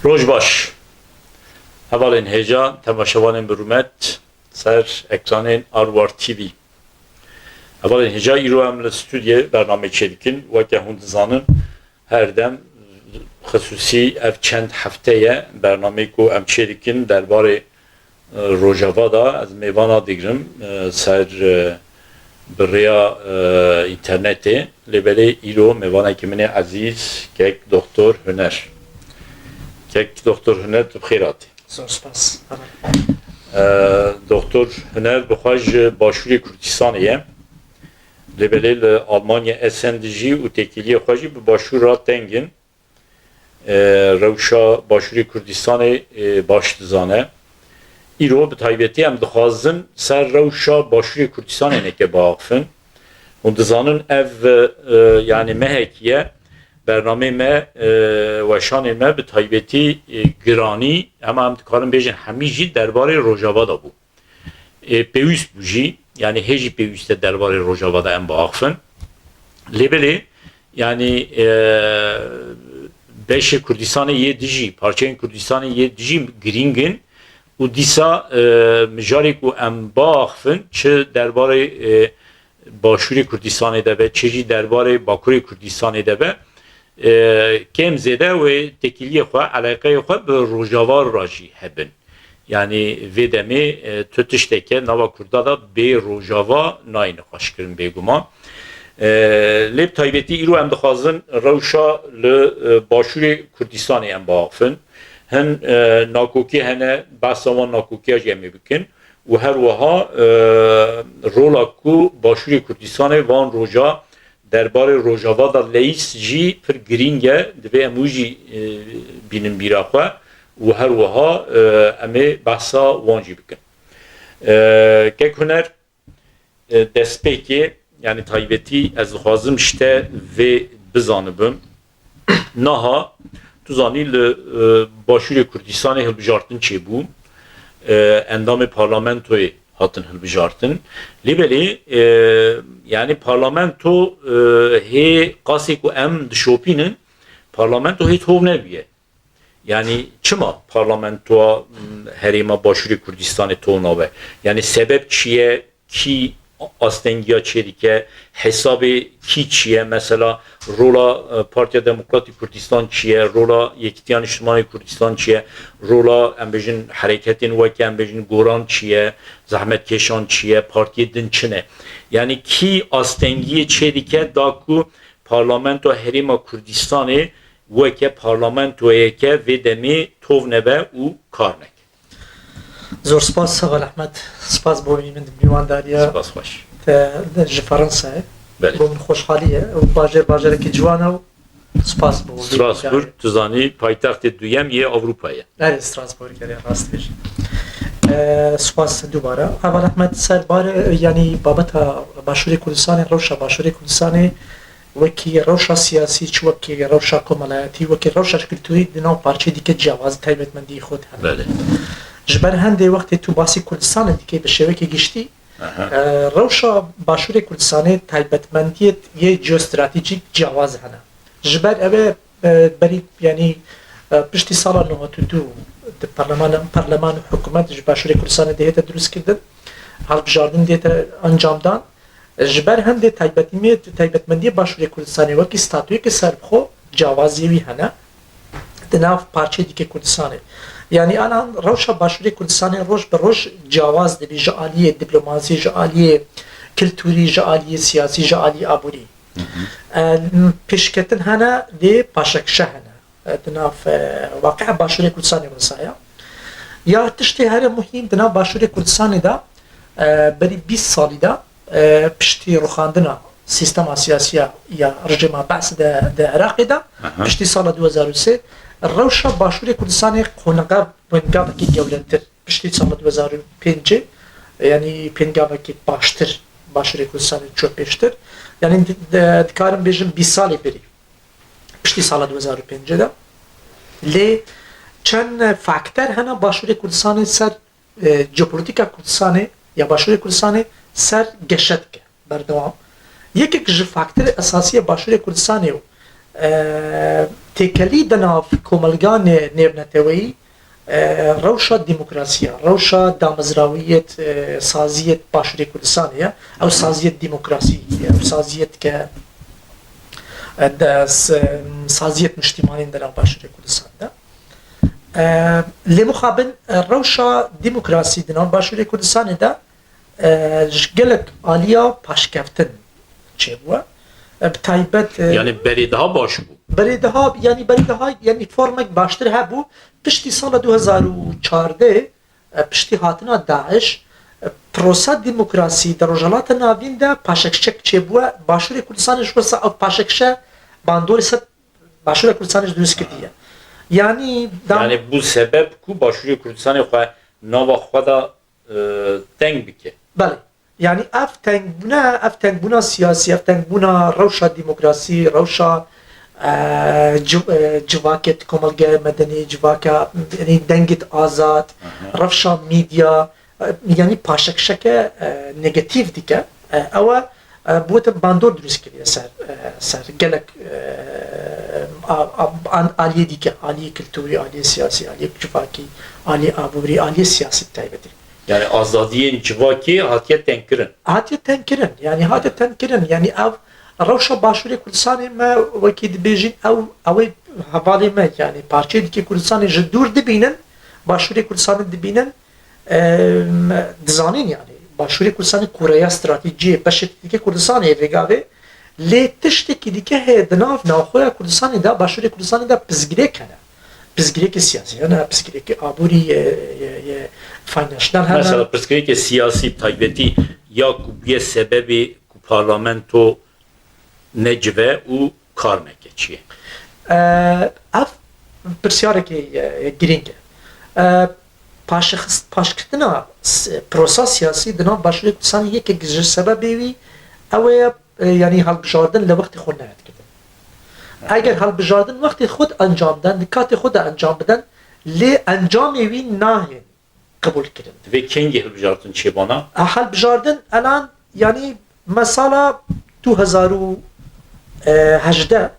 روز باش اولین هجا تماشاوان برومت سر اکران آروار تیوی اولین هجا ایرو هم لستودیه برنامه چریکن و که هند زانن هر دم خصوصی اف چند هفته برنامه کو ام چریکن درباره روجاوا دا از میوانا دیگرم سر بریا اینترنته لبره ایرو میوانا که من عزیز که دکتر هنر که دکتر هنر بخیراتی سپاس دکتر هنر بخواج باشوری کردستانیه لبره آلمانیا اسندجی و تکیلی خواجی به باشور را تنگین روشا باشوری کردستان باش دزانه ایرو به تایبتی هم دخوازن سر روشا باشوری کردستان اینه که باقفن و دزانن او یعنی مهکیه برنامه ما و شان ما به تایبتی گرانی هم کارم بیشن همیجی درباره روجاوا دا بود پیوست بوجی یعنی هیچی پیوست درباره روجاوا دا هم باقفن لیبلی یعنی beş Kürdistan'ı yedici, parçayın Kürdistan'ı yedici gringin u disa mijarik u embağfın çı derbare başuri Kürdistan'ı da ve çeji derbare Bakuri Kürdistan'ı da ve kemzede ve tekiliye xwa alakayı xwa be Rojava raji hebin. Yani vedemi tütüşteke nava Kurda da be Rojava nayını xaşkirin beguman. لب تایبتی ایرو هم دخوازن روشا لباشور کردستانی هم باقفن هن ناکوکی هنه بحثاوان ناکوکی ها جمعی بکن و هر وها رولا کو باشور کردستانی وان روژا دربار روژاوا دا لیس جی پر گرینگه دوی اموجی بینن بیراخوه و هر وها امه بحثا وانجی بکن که هنر دستپیکی yani taybeti az xwazim işte ve bizanibim naha tu zanî li başûrê Kurdistanê hilbijartin çêbû endamê parlamentoyê hatin hilbijartin lêbelê yani parlamento hê qasê ku em dişopînin parlamento hê tov nebiye yani çima parlamentoya herêma başûrê Kurdistanê tov nabe yani sebep çiye ki astengiya çelike hesabı ki çiye mesela rola Partiya Demokratik Kurdistan çiye rola Yekitiyan İçtimai Kurdistan çiye rola embejin hareketin ve embejin Goran çiye zahmetkeşan çiye partiye din çine yani ki astengiye çelike daku parlamento herima Kurdistan'ı ve ke parlamentoya ke ve demi tovnebe u karnek زۆر سپاس سەغەل ئەحمەد سپاس بۆ من میوانداریە سپاس خوش ji Fransayê بله بۆ من خۆشحالیە و باژێرێکی جوانە و سپاس بۆ Strasbourg tu zanî paytextê duyem yê Avrupayê ئەرێ ستراسبورگەرێ ڕاست بێژ سپاس دووبارە هەڤال ئەحمەد سەربارە ینی بابەتە باشووری کوردستانی ڕەوشە باشووری کوردستانی وەکی ڕەوشە سیاسی چ وەکی ڕەوشە کۆمەڵایەتی وەکی ڕەوشە کلتوری دناو پارچەی دیکە جیاواز تایبەتمەندی خۆت هەن بله ji ber hendê wextê tu basî Kurdistanê dikê bi şêwekê giştî rewşa başûrê Kurdistanê taybetmendiyê yê geostratejîk ciyawaz hene ji ber ev ê berî yanî piştî sala 92 di parleman û hikûmet ji başûrê Kurdistanê dihête drûstkirdin hilbijardin dihête encamdan ji ber hendê taybetmendiyê başûrê Kurdistanê wekî statûyekî serbixwe ciyawazî wî hene di nav parçeyê dikê Kurdistanê yani anan rewşa başûrê Kurdistanê roj bi roj ciyawaz dibî ji aliyê diplomasî ji aliyê kiltûrî ji aliyê siyasî ji aliyê aborî pêşketin hene lê paşekşe hene di nav waqeya başûrê Kurdistanê Rûsyaya ya tiştê here muhîm di nav başûrê Kurdistanê da berî 20 salî da piştî rûxandina sîstema siyasiya ya rejima Ba's de Iraqê da piştî sala 2003 rewşa başûrê Kurdistanê pêngavekî gewlettir piştî sala 2005 yanî pêngavekî baştir başûrê Kurdistanê çok pêştir yani dikarim bêjim 20 salê berî piştî sala 2005 de lê çend fakter hene başûrê Kurdistanê ser jeopolitika Kurdistanê ya başûrê Kurdistanê ser geşet dike berdewam yekek ji fakterê esasî başûrê Kurdistanê تێکەلی دەناو کۆمەلگان نێونەتەوەیی ڕەوشە دیموکراسیە ڕەوشە دامەزراویەت سازیەت باشووری کوردستانەیە ئەو سازیەت دیموکراسی ئەو سازیەت کە سازیەت نیشتیمانین دەناو باشووری کوردستاندا لێ مخابن ڕەوشە دیموکراسی دەناو باشووری کوردستانێدا gelek aliya paşkeftin çêbûye taybet yani berê daha baş bû berê daha yani formek baştir hebû piştî sala 2014 piştî hatina Daeş prosa demokrasî de Rojhilatê Navîn de paşekşek çêbûye Başûrê Kurdistanê ji wisa ew paşekşe bandorê ser Başûrê Kurdistanê ji dûst kiriye yani bu sebep ku Başûrê Kurdistanê xwe nava xwe da teng bike. بله یعنی اف تنگبونا سیاسی اف تنگبونا روشا دموکراسی روشا جواکت کمالگه مدنی جواکا یعنی دنگت آزاد روشا میدیا یعنی پاشکشک نگاتیو دیگه او بوت باندور دروست کردیه سر گلک آلیه دیگه آلیه کلتوری آلیه سیاسی آلیه جواکی آلیه آبوری آلیه سیاسی تایبتی yani azadiyen civaki hatiye tenkirin. Hatiye tenkirin yani ev rewşa Başûrê Kurdistanê me wekî dibêjin ew hevalê me yani parçeyê dike Kurdistanê ji dûr dibînin Başûrê Kurdistanê dibînin dizanîn yani Başûrê Kurdistanê kureya stratejiyê beşê dike Kurdistanê vêgavê lê tiştekî dike heye di nav navxweya Kurdistanê de Başûrê Kurdistanê de pizgirêk hene pizgirêkê siyasî hene pizgirêkê aborî mesela pizgirêkê siyasî taybetî ya ku bûye sebebê ku parlamento necive û kar nekeçiye ev pirsyarekê girîng e paşkirtina prosa siyasî di nav Başûrê Kurdistanê yekek ji sebebê wî ew ê yani hilbijardin li wextê xwe nehêtkirin eger hilbijardin wextê xwe encam den di katê xwe de encam bidin lê encamê wî nahên قبول kirin. Ve kengî hilbijardin çêbana? Hilbijardin elan yani mesela 2018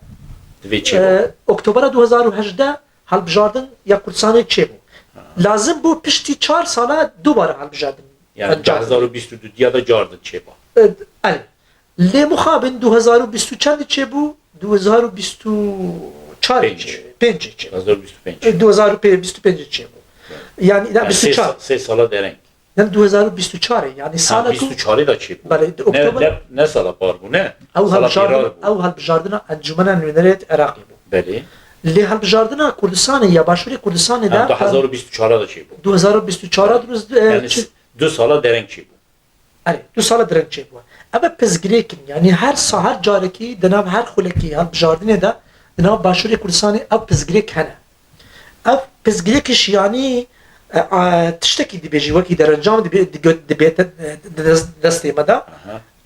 Oktobera 2018 hilbijardin ya Kurdistanê çêbû. Lazım bû piştî 4 sala dubara hilbijardin. Yani 2022 ya da cardin çêba. Elê. Lê muxabin 2020 çendî çêbû? 2024 2025 çêbû. Yani 24 sê sala dereng. Yani 2024 yani sala 24 da çêbû. Oktober ne sala par bû ne? Ew hilbijardina Encumena Nûnerê Iraqê bû. Belê. Lê hilbijardina Kurdistanê ya Başûrê Kurdistanê de 2024 da çêbû. 2024 yani 2 sala dereng çêbû. Elê 2 sala dereng çêbû. Ev pizgirêkin yani her carekî di nav her xulekî hilbijardinê de di nav Başûrê Kurdistanê ew pizgirêk hene. Ev pizgirêkiş yani tiştekî dibêjî wekî derencam dibête destê me da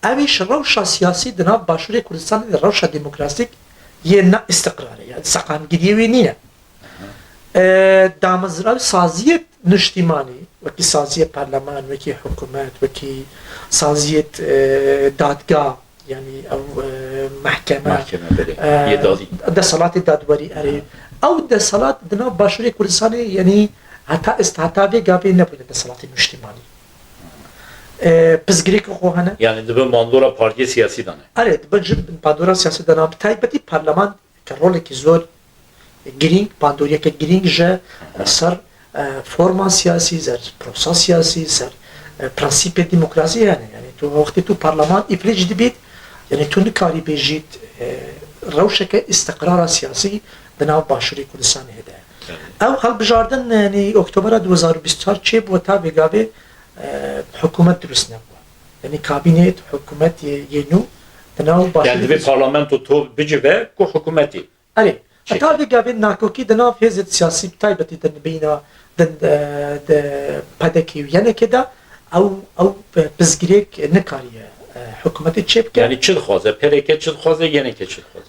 ew ê ji rewşa siyasî di nav Başûrê Kurdistanê de rewşa demokrasîk yê ne istiqrarê yani seqamgiriyê wê nîne damezrav saziyet niştîmanî wekî saziyet parleman wekî hikûmet wekî saziyet dadgah yani ew mehkeme desalatê dadwerî erê ew desalat di nav Başûrê Kurdistanê yani heta vê gavê nebûne desalatê niştîmanî pizgirêk xwe hene yani dibin bandora partiye siyasî dane erê dibin ji bandora siyasî de nav taybetî parleman ke rolekî zor girîng bandoriyeke girîng ji ser forma siyasî ser prosa siyasî ser prensîpê demokrasî hene yani tu wextê tu parleman îflêc dibît yani tu nikarî bêjît rewşeke istiqrara siyasî di nav Başûrê Kurdistanê hede ew hilbijardin yani Oktobera 2024 çêbû ta vêgavê hikûmet durust nebû yani kabînet hikûmet yê nû di nav Başûrê yani divê parlamento to bicive ku hikûmetê erê ta vêgavê nakokî di nav hêzên siyasî taybetî din bîna din pedekî û yenekê de ew pizgirêk nikariye hikûmetê çê bike yani çi dixwaze pereke çi dixwaze yeneke çi dixwaze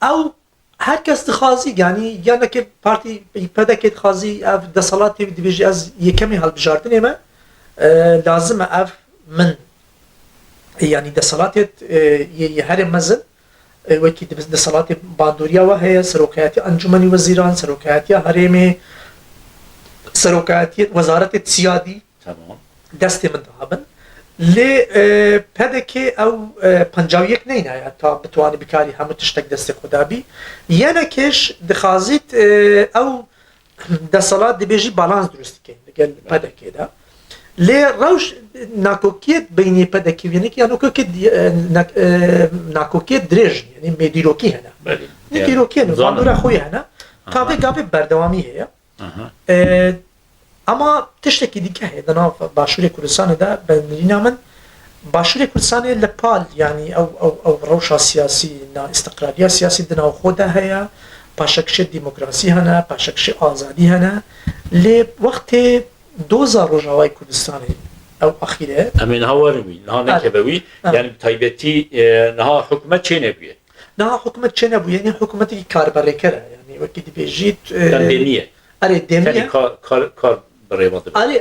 ew herkes dixwazî yani yanekê partî pedekê dixwazî ev desalatê dibêjî ez yekemê hilbijardinê me lazim e ev min yani desalatê herê mezin وەکی دەسەڵاتی باندۆریاوە هەیە سەرۆکایەتی ئەنجومەنی وەزیران سەرۆکایەتیە هەرێمێ سەرۆکایەتی وەزارەتی سیادی تمام دەستی من دابن لێ پەدێکێ ئەو پەنجاویەک نەینایە تا بتوانێت بکاری هەموو تشتێک دەستی خودابی یەنێکێش دەخوازیت ئەو دەسەڵات دەبێژی بالانس دروستکەین لەگەل پەدەکێدا لێ ڕەوش ناکۆکیت بینی پەدەکی وێنێکی یان ناکۆکیت درێژ یعنی مێدیرۆکی هەنا دیرۆکی باندۆرە خۆی هەنا کاوێ گاوێ بەردەوامی هەیە ئەما تشتێکی دیکە هەیە لەناو باشووری کوردستاندا بەنرینە من باشووری کوردستانی لە پال ینی ئەو ڕەوشە سیاسی ئیستقراریە سیاسی دناو خۆدا هەیە پاشەکشێت دیموکراسی هەنا پاشەکشی ئازادی هەنا لێ وەختێ دۆزە ڕۆژاوای کوردستانی ئەو ئەخیرێ ئەمێن هاوەرمی نها نەکەبەوی یعنی تایبەتی نها حکومەت چێ نەبووە نها حکومەت چێ نەبوو یعنی حکومەتێکی کاربەڕێکەرە یعنی وەکی دەبێژیت دێنیە ئەرێ دێنیە کار بڕێوە ئەرێ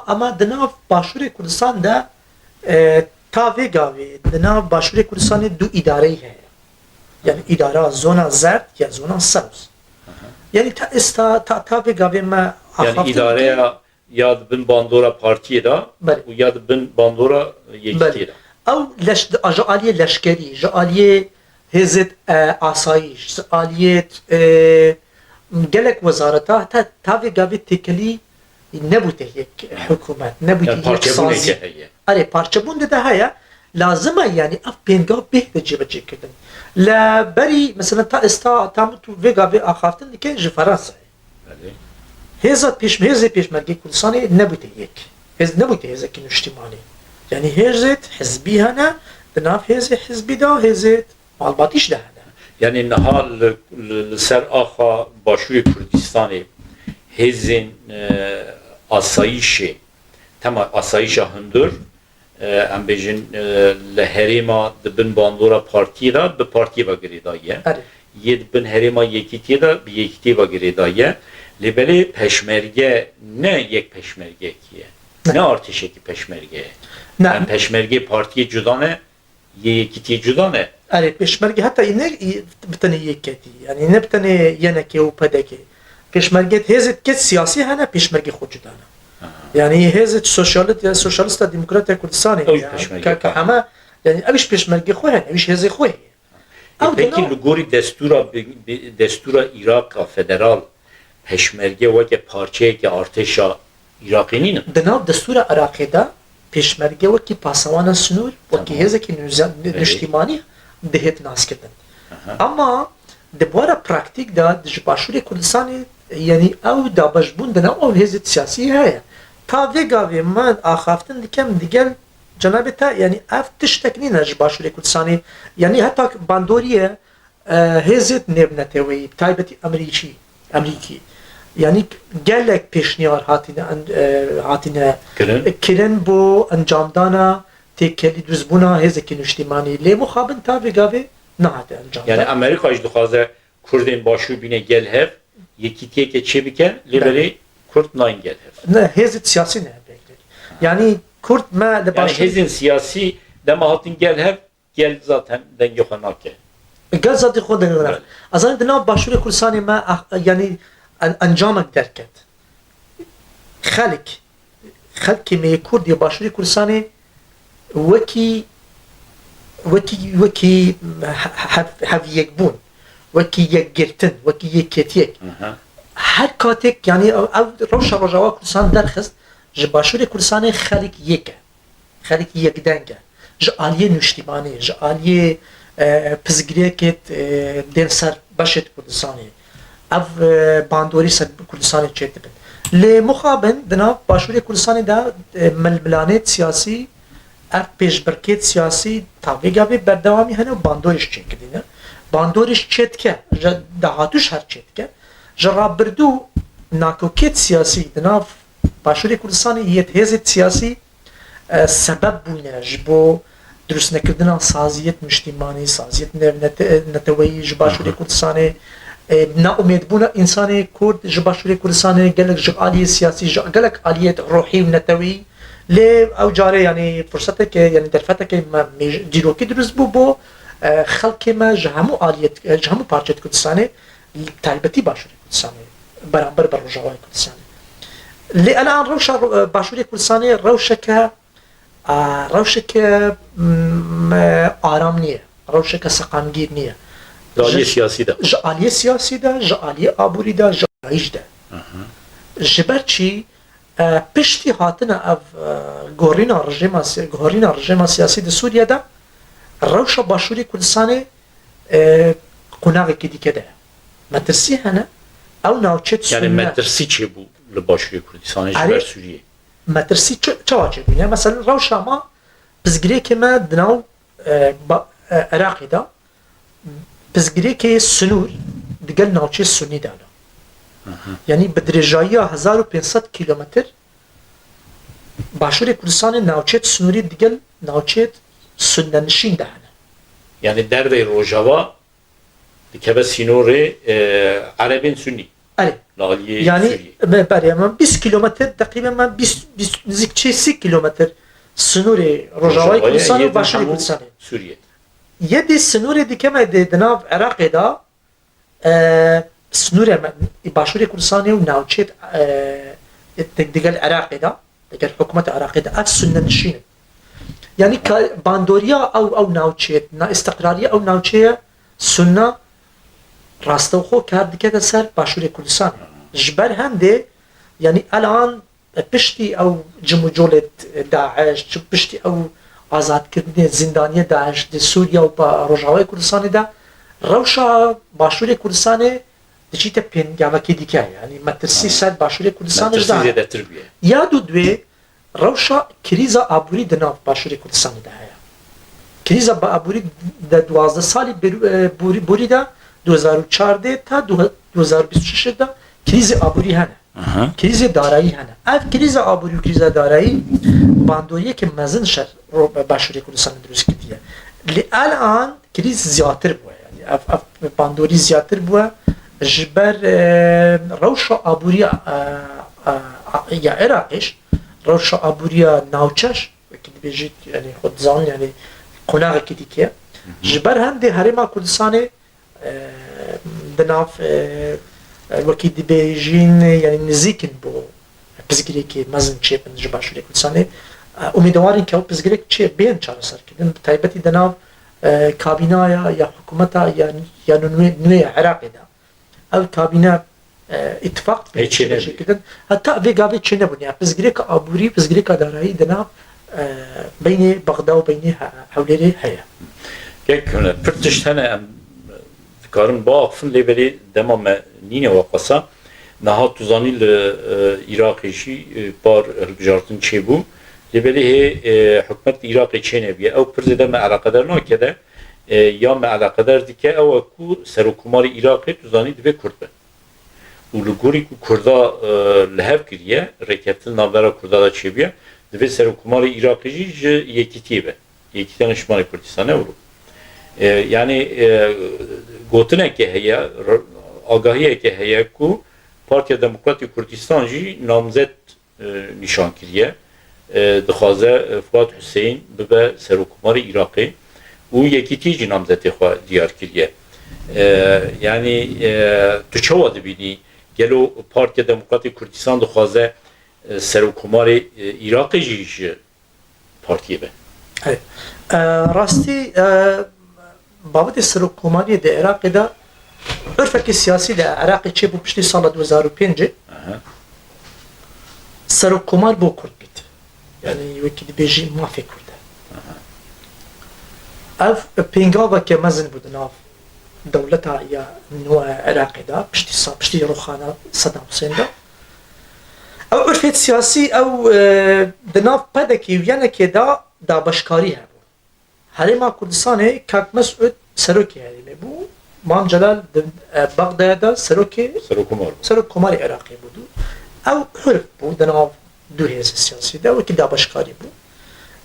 ئەما دناو باشووری کوردستاندا تا vêgavê di nav başûrê Kurdistanê du îdareyî heye yani îdara zona zerd ya zona sebz yani ta êsta ta vêgavê me yani îdareya ya dibin bandora partiyê da û ya dibin bandora yekîtiyê da ew ji aliyê leşkerî ji aliyê hêzê asayîş ji aliyê gelek wezareta ta vêgavê têkelî nebûte yek hikûmet nebûte yek sazî ئەرێ پارچەبوون دەدا هەیە لازمە ینی ئەف پێنگا بێتە جێبەجێکردن لە بەری مەسەلەن تا ئێستا تامت و vêgavê ئاخافتن دکەن ji Fransayê hêza hêzê pêşmergê Kurdistanê nebûte yek hêz nebûte hêzekî niştimanî yani hêzet hizbî hene di nav hêzê hizbî da hêzet malbatîş de hene yani niha li ser axa Başûrê Kurdistanê hêzên asayîşê tema asayîşa hundir em bêjin li herêma dibin bandora partiyê da bi partiyê ve girêdaye yê dibin herêma yekîtiyê da bi yekîtiyê ve girêdaye lêbelê peşmerge ne yek peşmergekî ye ne artêşekî peşmerge ye em peşmergê partiyê cuda ne yê yekîtiyê cuda ne erê peşmerge heta ne bitene yeketî yani ne bitene yenekê û pedekê peşmerge hêzet ket siyasî hene peşmergê xwe cuda ne yani hêzet sosyalîsta demokratiya Kurdistanê heme yani eviş pêşmergê xwe hene eviş hêzê xwe heye pekî li gorî destûra Îraqa federal peşmerge weke parçeyeke artêşa Îraqê nînin di nav destûra Iraqê da pêşmerge wekî pasewana sinûr wekî hêzekî niştimanî dihêt naskirin ama di buwara praktîk da ji Başûrê Kurdistanê yani ew dabeşbûn di nav ew hêzê siyasî heye ta vêgavê me axaftin dikem digel cenabê te yani ev tiştek nîne ji Başûrê Kurdistanê yani heta bandoriye hêzê nêvneteweyî taybetî Emerîkî yani gelek pêşniyar hatine kirin bo encamdana têkelî duzbûna hêzekî niştimanî lê mixabin ta vêgavê nehate encam yani Amerîka jî dixwaze Kurdên Başûr bîne gel hev yekîtiyeke çê bike lêbelê Kurd nayên gel hev ne hêzê siyasî ne yani Kurd me li yani hêzên siyasî dema hatin gel hev gel zaten dengê xwe nake gel zatî xwe dengê azanî di nav Başûrê Kurdistanê me yani encamek derket xelkê me Kurd ya Başûrê Kurdistanê wekî hevyekbûn wekî yekgirtin wekî yekêtiyek her katêk yani ev rewşa Rojava Kurdistan derxist ji Başûrê Kurdistanê xelek yek e xelek yekdeng e ji aliyê niştimanî ji aliyê pizgirêkê tên ser beşê Kurdistanê ev bandorî ser Kurdistanê çê dibin lê mixabin di nav Başûrê Kurdistanê de milmilanêt siyasî ev pêşbirkêt siyasî ta vêgavê berdewamî hene û bandorîş çêkirîne bandorîş çê dike ji dahatûş her çê dike ji rabirdû nakokêt siyasî di nav Başûrê Kurdistanê yê hêzê siyasî sebeb bûne ji bo درست نکردن سازیت مجتمعی سازیت نتویی جباشوری کردستانی ناامید بونا انسانی کرد جباشوری کردستانی گلک جعالی سیاسی گلک عالیت روحی و نتویی لی او جاره یعنی فرصته که یعنی درفته که دیروکی درست بو خلق ما جهمو آلیت جهمو پارچه کردستانه تایبتی باشوری کردستانه برابر بر رجوای کردستانه لی الان روشا باشوری کردستانه روشک آرام نیه روشک سقامگیر نیه دالی سیاسی ده جعالی سیاسی ده جعالی آبوری ده جعایش ده جبرچی پشتی هاتن اف گورینا رژیم سیاسی ده سوریه ده روشا باشوری کردستانه قناغی که دیگه ده مترسی هنه او ناوچت یعنی سنه مترسی چه بو لباشوری کردستان جبر سوریه مترسی چه واجب بینه مثلا روشا ما بزگری که ما دناو عراقی ده بزگری که سنور دیگه ناوچه سنی دانا یعنی بدرجایی 1500 کیلومتر باشوری کردستان ناوچه سنوری دیگه ناوچه سننشین دهنه یعنی در روجاوا دکه سینور عربین سنی آره لالی yani سوریه برای من 20 kilometre takriben ben 20 نزدیک 30 kilometre sınırı Rojava'yı Kürdistan'ı başarı Kürdistan'ı. سوریه Yedi sınırı dikeme de dinav Irak'da sınırı başarı Kürdistan'ı ve navçet diğer Irak'da diğer hükümet Irak'da af sünnet nişin. Yani bandoriya او navçet na istikrariye او navçeye sünnet راستوخو کرد که سر باشوری کردستان جبر هنده یعنی الان پشتی او جموجولت داعش پشتی او آزاد کردن زندانی داعش دی سوریا و با روجاوای کردستان ده روشا باشوری کردستان دیچیت پنگاوکی دیگه یعنی مترسی سر باشوری کردستان مترسی زیاده تر بیه یا دوی روشا کریزا آبوری دناف باشوری کردستان ده هیا کریزا با آبوری ده 12 سالی بوری ده 2014 تا 2026 دا کریز آبوری هنه کریز دارایی هنه اف کریز آبوری و کریز دارایی باندوریه که مزن شد رو باشوری کردستان دروست کردیه لی الان کریز زیادتر بوه یعنی اف باندوری زیادتر بوه جبر روش آبوری یا عراقش روش آبوری ناوچش که بیجید یعنی خود زان یعنی قناغ که دیگه جبر هم ده هرما کردستانه دناف وکی دبیجین یعنی نزدیکن بو پزگیری که مزن چه بند جباشوری کردستانه امیدواریم که او پزگیری چه بین چاره سر کردن تایبتی دناف کابینایا یا حکومتا یا نوی عراقی دا او کابینا اتفاق بشه کردن حتی ویگاوی چه نبونی پزگیری که آبوری پزگیری که دارایی دناف بین بغداد و بین حولیری هیا یک پرتشت هنه کارن با آخفن لیبری دمام نینه وقصا نها توزانی لعراقیشی بار هلبجارتن چه بو لیبری حکمت عراقی چه نبیه او پرزیده ما علاقه در ناکده یا ما علاقه در دیگه او اکو سروکمار عراقی توزانی دوی کرد به و لگوری که کردا لحف کریه رکتن نابرا کردا دا چه بیه دوی سروکمار عراقیشی یکیتیه به یکیتان شمال کردستانه ورو yani gotine ki heye agahiye ki heye ku Partiya Demokratik Kurdistan jî namzet nişan kiriye dixwaze Fuat Hüseyin bibe serokkomarê Iraqê û yekîtî jî namzetê xwe diyar kiriye yani tu çawa dibînî gelo Partiya Demokratik Kurdistan dixwaze serokkomarê Iraqê jî ji partiyê be راستی بابت سرکوماری در عراق دا عرفك سیاسی در عراق چه بو پشتی سال 2005 سرکومار بو کرد بید یعنی وکی دی بیجی مافی کرده اف پینگاوه که مزن بود ناف دولتا یا نوع عراق دا پشتی روخانه صدام حسین دا او عرفت سیاسی او دناف پدکی ویانه که دا بشکاری هم هرما کردستانه کاک مسعود سروکی هریمه بو مام جلال بغداد سروکمار عراقی بودو او حرف بو دناو دو هیز سیاسی دا وکی دا بشکاری بو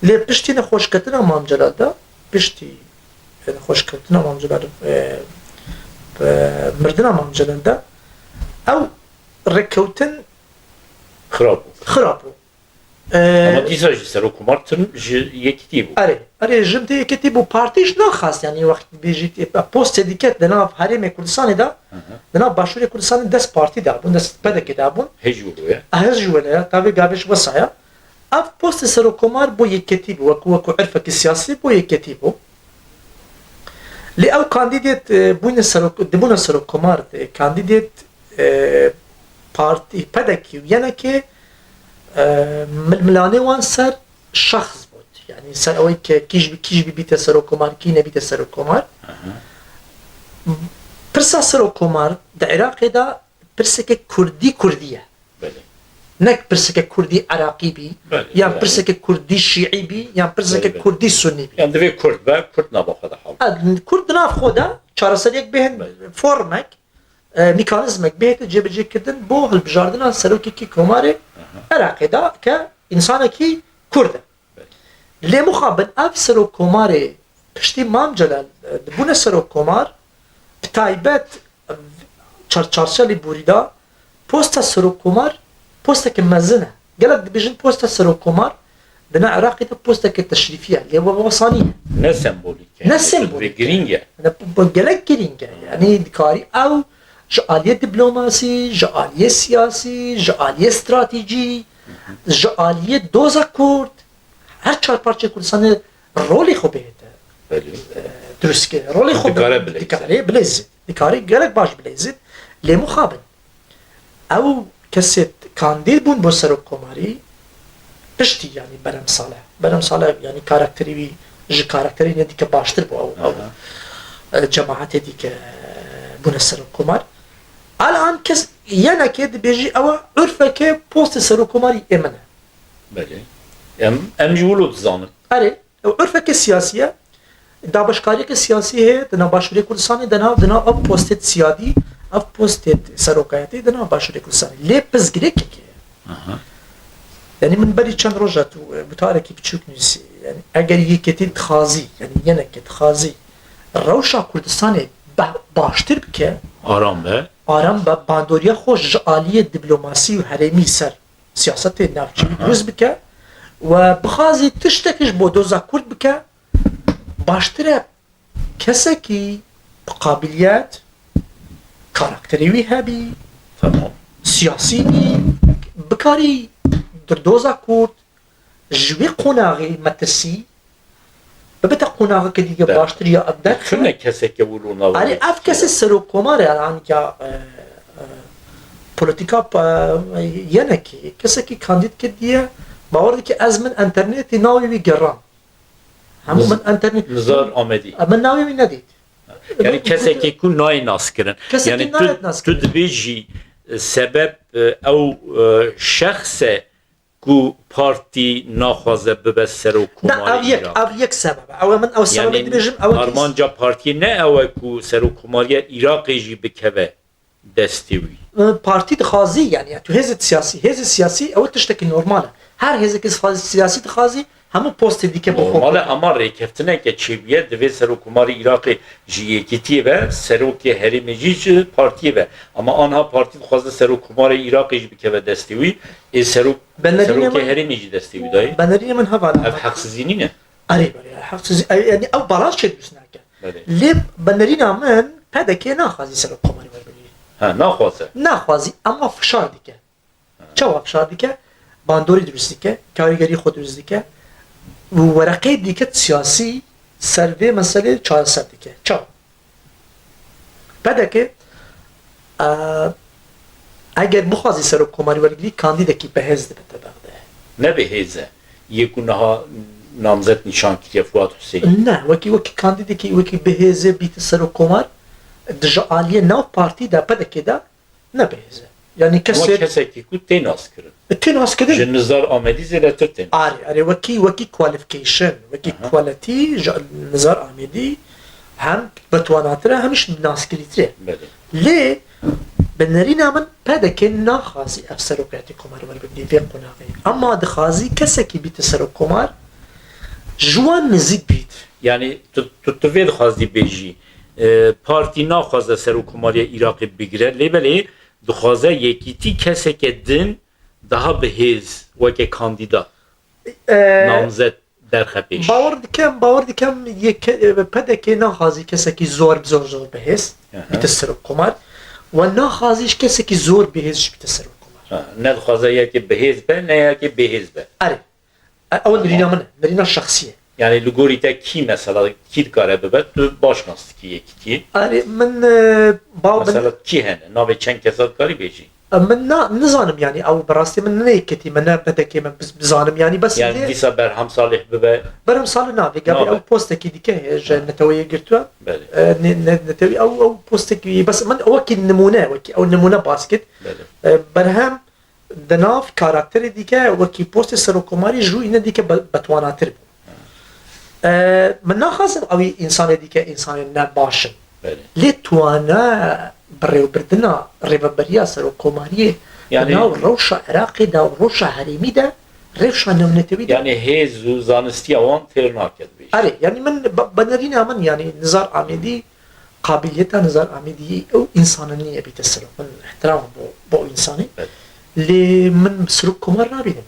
لی پشتی نخوش کتنا مام جلال دا پشتی نخوش کتنا مام جلال مردنا مام جلال دا او رکوتن خراب بو Ama dîsa jî serokkomar tın ji yekîtî bû. اره جمته یکتی بو پارتیش نخواست یعنی وقت بیجی پست دیکت دنا حریم کردستان دا دنا باشور کردستان دست پارتی دا بون دست پده که دا بون Hec bûye. از جوله تابع گابش وسایا اف پست سروکمار بو یکتی بو وکو عرفك سیاسی بو یکتی بو لی او کاندیدیت بون سروکمار کاندیدیت پارتی پده که یعنی که ململانه وان سر شخص بود یعنی سر اوی که کیش بیت سروکمار کی نبیت سروکمار پرسا سروکمار در عراق دا پرسه که کردیه Belê. نک پرسه که کردی عراقی بی بله، یا بله. پرسه که کردی شیعی بی یا پرسه که بله. کردی سنی بی Yani divê Kurd be, Kurd nabaxwe de hal. کرد ناف خدا چارەسەریەک بهێن فۆرمێک میکانزمێک بێتە جێبەجێکردن بۆ هەڵبژاردنە سەرۆکێکی کۆمارێ عێراقیدا کە ئینسانێکی کوردە لێ مخابن ئەف سەرۆک کۆمارێ پشتی مام جەلال بوونە سەرۆک کۆمار تایبەت چارچارچەلی بوریدا پۆستە سەرۆک کۆمار پۆستێکی مەزنە گەلک دەبێژن پۆستە سەرۆک کۆمار دنا عراقیدا پۆستێکی تەشریفیە لێ وەسانیە Ne sembolik. Ne sembolik? Ve giring e. gelek giringe yani dikari ev ji aliye diplomasi, ji aliye siyasi, ji aliye strateji, ji aliye doza Kurd her çar parça Kurdistan'ı rolü xo bihete Belê. درست که رولی خود دکاره بلیزد. دکاره بلیزد دکاری گلک باش بلیزد لی مخابن او کسی کاندید بون بو سرو کماری پشتی یعنی برم ساله یعنی کاراکتری وی جی کاراکتری ندی که باشتر بو او جماعت دی که بون سرو کمار الان کس یعنی که دی بیجی او عرفه که پوست سرو کماری امنه Belê. Em jî wilo dizanin. اره او عرفه که سیاسیه دابشکاری که سیاسی ہے دنا باشوری کردستان دنا اب پوستت سیادی اب پوستت سروکایتی دنا باشوری کردستان لی پزگیره که یعنی من بری چند روزه تو بطاره که بچوک نیسی یعنی اگر یکیتی خازی یعنی ینکت خازی روشا کردستان باشتر بکه Aram be. آرام با باندوریا خوش جعالی دیپلماسی و حریمی سر سیاست نافچی دروز بکه و بخوازی تشتکش بو دوزا کرد بکه باشتره کسی که قابلیت کاراکتری وی هبی Tamam. سیاسی بی بکاری در دوزا کرد جوی قناغی مترسی ببتا قناغی که دیگه ده. باشتر یا ابدت Kime kesek ya wilo navê. آره اف کسی سرو کماره الان که پولیتیکا یعنی که کسی که کاندید کردیه باوردی که از من انترنتی ناوی وی گران همون من انترنت Nizar Amedî. من ناوی وی ندید Yani kesekê ku nayê naskirin. Kesekê Yani nayê naskirin. tu dibê jî sebeb ew şexse ku partî naxwaze bibe نه serokkomarê Iraq. او یک سبب او من او سبب Yani دیبیجم او armanca partiyê ne ew e ku serokkomariya Iraqê jî bikeve destê wî. پارتی دخوازی یعنی تو حزب سیاسی او تشتکی نورماله هر حزب که سیاسی دخوازی همون پست دیگه بخور Normal ama rêkeftineke çêbiye divê serokkomarê Iraqê ji yekîtiyê ve serokê herêmê jî ji partiyê ve ama anha partî dixwaze serokkomarê Iraqê jî bikeve destê wî ê serokê herêmê jî destê wî dayê. بنرین من هوالا Ev heqsizînî ne? اری بری حقیقی یعنی او بالاش چه دوست نکه Belê. لی بنرین من پدکی نخوازی سر کماری بری Ha naxwaze. نخوازی اما فشار دیگه چه فشار دیگه باندوری درست دیگه کارگری خود درست دیگه و ورقه دیگه سیاسی سروی مسئله چهارصد دیگه چه پدکی اگر بخوازی سر کماری بری کاندیده کی به حزب بده Ne bihêze. Yekû niha namzet nîşan kiriye Fuat Hüseyin. نه وکی کاندیدی که وکی بهزه بیت سر و کمر دجا آلیه نو پارتی دا پدکی دا نه بهزه یعنی Ama کسی kesekê ku tê naskirin. تین هست کده Ji Nizar Amedî zêdetir tên. آره وکی کوالیفیکیشن وکی کوالیتی نظر آمیدی هم بتواناتره همش ناسکریتره Belê. لی بنرین من پدکی نخوازی افسر و قیاتی کمر ور بگی وی قناقی اما دخوازی کسی که بیت سر و کمر جوان نزید بید Yani tu vê dixwazî bêjî partî naxwaze serokkomariya Iraqê bigire lê belê dixwaze yekîtî keseke din daha bihêz weke kandîda نامزد درخپیش باور دکم یک پدکی نخازی کسی که زور بهست بیت سر کمر و نخازیش کسی که زور بهست بیت سر کمر ندخوازه یکی بهیز به نه یکی بهیز به آره اول نرینا شخصیه یعنی لگوری تا کی مثلا کی کاره ببد تو باش ناست کی یکی کی آره من مثلا کی هنه ناوی چند کسات کاری بیشی من نزانم يعني او براستي من نيكتي من بدك من بزانم يعني بس يعني ديسا برهم صالح ببا برهم صالح نافي قبل او بوستك ديك نتوي قلتوا بله نتوي او بوستك بس من وكي نمونه وكي او نمونه باسكت بله برهم دناف كاركتر ديك وكي بوست سروكوماري جو ان ديك بتواناتر من ناخذ او انسان ديك انسان نباشن بله لتوانا بريو بردنا ريبابريا سروكوماري يعني روشا عراقي دا وروشا هريمي دا روشا نمنتوي دا يعني هيزو زانستي اوان تير ناكد بيش أري يعني من بنرينا من يعني نزار عميدي قابليتها نزار عميدي او انسانية بيتسلو من احترام بو انساني اللي من سلوك كومار نابيدن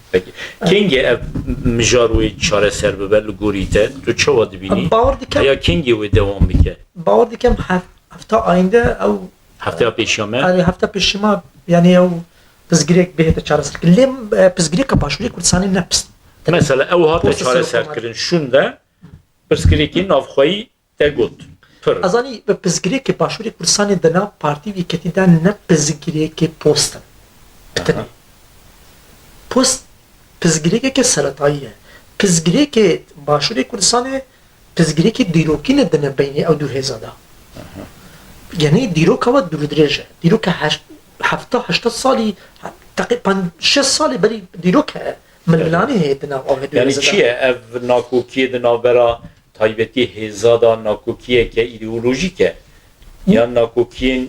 كينجي اف مجاروي چاره سر ببر لگوریته تو چه واد بینی؟ باور ديكم یا كينجي و دوام بکه؟ باور ديكم هفته آینده او هفته پیشیامه؟ آره هفته پیشیما يعني او پزگریک بهت چاره سر لم پزگریک باشوری کردستانی نپس مثلا او هاته چاره سر کرن شونده پزگریکی نافخوایی تگوت پر ازانی پزگریک باشوری کردستانی دنا پارتی وی کتی دا نه پزگریک پوستن بتنی پوست پزگریک که سرطاییه پزگریک باشوری کردستانی پزگریک دیروکی نه دنا بینی او دو هزادا يعني ديروكا ودو درجة ديروكا هفته 80 سالي تقريبا 6 سالي بري ديروكا من ملاني هيدنا او هدو يعني چیه اف ناکوکی دنا برا تایبتی هزادا ناکوکیه که ایدئولوژیکه یا ناکوکین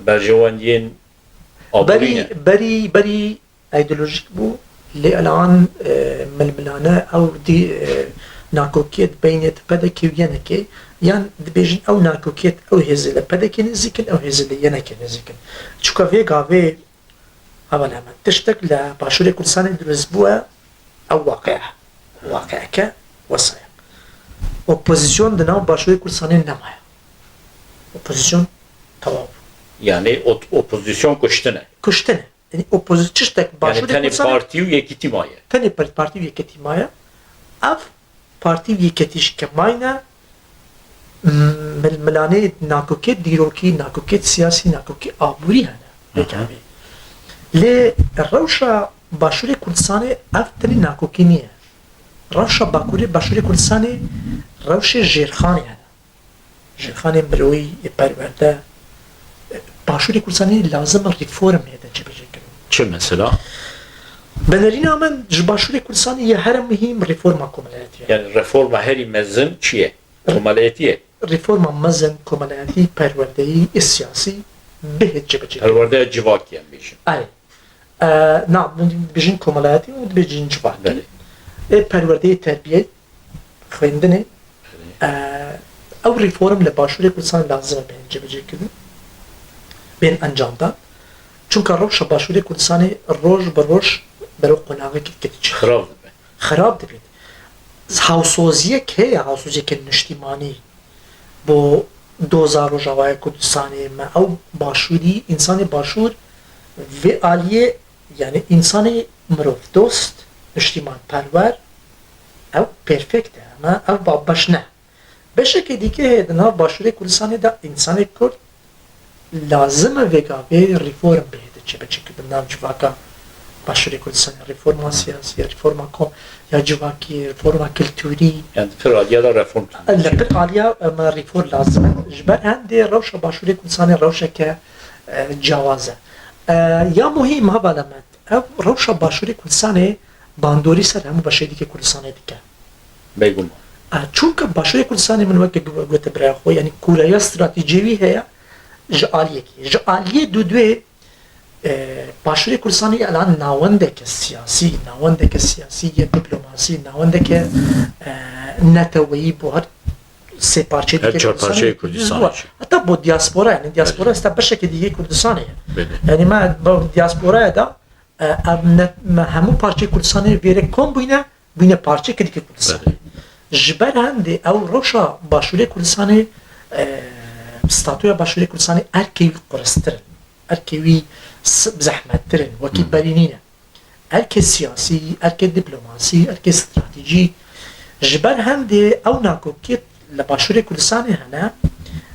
برجواندین آبورینه بري ايديولوجيك بو اللي الان ململانه او دي ناکوکیت بینت پدکی و ینکی یان دبیجن او ناکوکیت او هزله پدکی نزیکن او هزله ینکی نزیکن چوکا وی گاوی اول هم تشتك لباشوري كردستان دروز بوا او واقع که وصايا اپوزيسيون دنا باشوري كردستان نمايا اپوزيسيون تواب يعني اپوزيسيون كشتنه يعني اپوزيسيون تشتك باشوري يعني تاني بارتي و يكي تيمايه تاني بارتي و يكي تيمايه اف پارتی یکتیش که ماینه ملانه ناکوکت دیروکی ناکوکت سیاسی ناکوکت آبوری هنه بکاوی لی روشا باشوری کردستان افتری ناکوکی نیه روشا باشوری کردستان روش جیرخانی هنه جیرخانی مروی پرورده باشوری کردستانی لازم ریفورم هیده چه بجه کنم چه مثلا؟ بنرينا من جباشوري كردستان هي هرم مهم ريفورما كومالاتيه يعني ريفورما هري مزن چیه؟ كومالاتيه ريفورما مزن كومالاتي پروردهي السياسي بهت جبجي پرورده جواکی هم بیشن اي نعم بيجين كومالاتي و بيجين جواكي بله پروردهي تربيه خويندنه او ريفورم لباشوري كردستان لازم بين جبجي كده بين انجام داد چونکه روش باشوری کردستان روش بروش برو قناعه کتیچ خراب دبید هاوسوزیه که هاوسوزیه که نشتیمانی با 2000 جوای کردستانی ما او باشوری انسان باشور و عالیه یعنی انسان مروف دوست نشتیمان پرور او پرفکت ما او بابش نه بشه که دیگه دنا باشوری کردستانی دا انسان کرد لازمه وگاوی ریفورم بهده چه بچه که بنام جواکا باشوری کردستان ریفورما سیاسی ریفورما کم یا جواکی ریفورما کلتوری يعني پر آلیا دا رفورم لپر آلیا ما ریفور لازمه جبر هنده روش باشوری کردستان روشه که جوازه یا مهم ها بالامد او روش باشوری کردستان باندوری سر همو باشه دیگه کردستان دیگه بگو ما چونکه باشوری کردستان من وقت گوت برای خو یعنی کوریا استراتیجیوی هیا جعالیه دوی باشوری کردستانی الان ناونده که سیاسی یا دیپلماسی ناونده که نتویی بو هر سه پارچه دیگه چهار پارچه کردستانی حتی با دیاسپورا یعنی دیاسپورا است بشه که دیگه کردستانیه یعنی ما با دیاسپورا دا همو پارچه کردستان ویره کم بینه پارچه کدی که کردستان جبر هنده او روشا باشوری کردستان ستاتویا باشوری کردستان ارکیوی قرسترن ارکیوی زحمتترن وکی برینینه ارکی سیاسی ارکی دیپلوماسی ارکی استراتیجی جبر هنده او ناکوکیت لباشوری کردستان هنه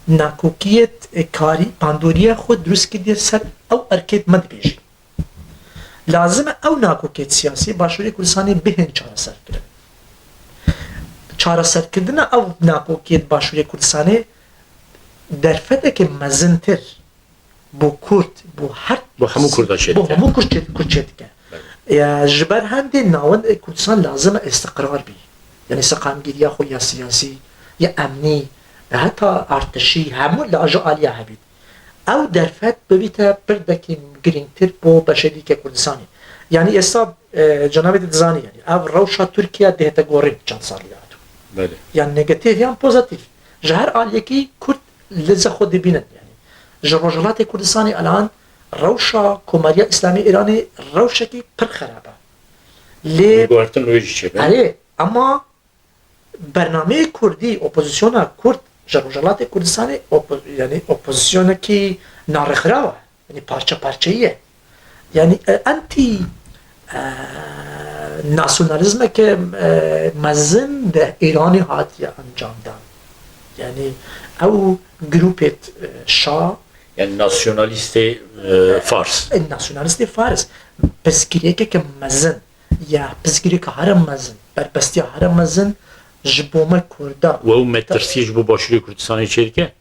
ناکوکیت کاری پاندوریا خود درست کردی سر او ارکیت مد بیجی لازم او ناکوکیت سیاسی باشوری کردستان بهن چاره سر کرد چاره سر کردن او ناکوکیت باشوری کردستان در فده که مزنتر بو کرد بو هر بو همو کرداشت بو همو کردشت که یا جبر هنده ناوند کردستان لازم استقرار بی یعنی سقامگیری خو یا سیاسی یا امنی حتی ارتشی همو لاجو آلیا هبید او در فد ببیتا بردکی گرینگتر بو بشری که کردستانی یعنی اصاب جناب دزانی یعنی او روشا ترکیه دهتا گورین چند سالی دادو بله یعنی نگاتیف یعنی پوزیتیف جهر آلیه کی کرد لذا خود بینن یعنی جروجلات کردستانی الان روشا کماریا اسلامی ایرانی روشا کی پر خرابه لی گوارتن رویجی چه بله آره اما برنامه کردی اپوزیسیون کرد جروجلات کردستانی یعنی اپوزیسیون کی نارخراوه یعنی پارچه پارچهیه یعنی انتی ناسیونالیزم که مزن ده ایرانی هاتی انجام داد یعنی او گروپت شاه یعنی ناسیونالیست فارس ناسیونالیست فارس پسگیری که مزن یا پسگیری که هر مزن بربستی هر مزن جبوم کرده و او مترسیج بو باشوری کردستانی چه که؟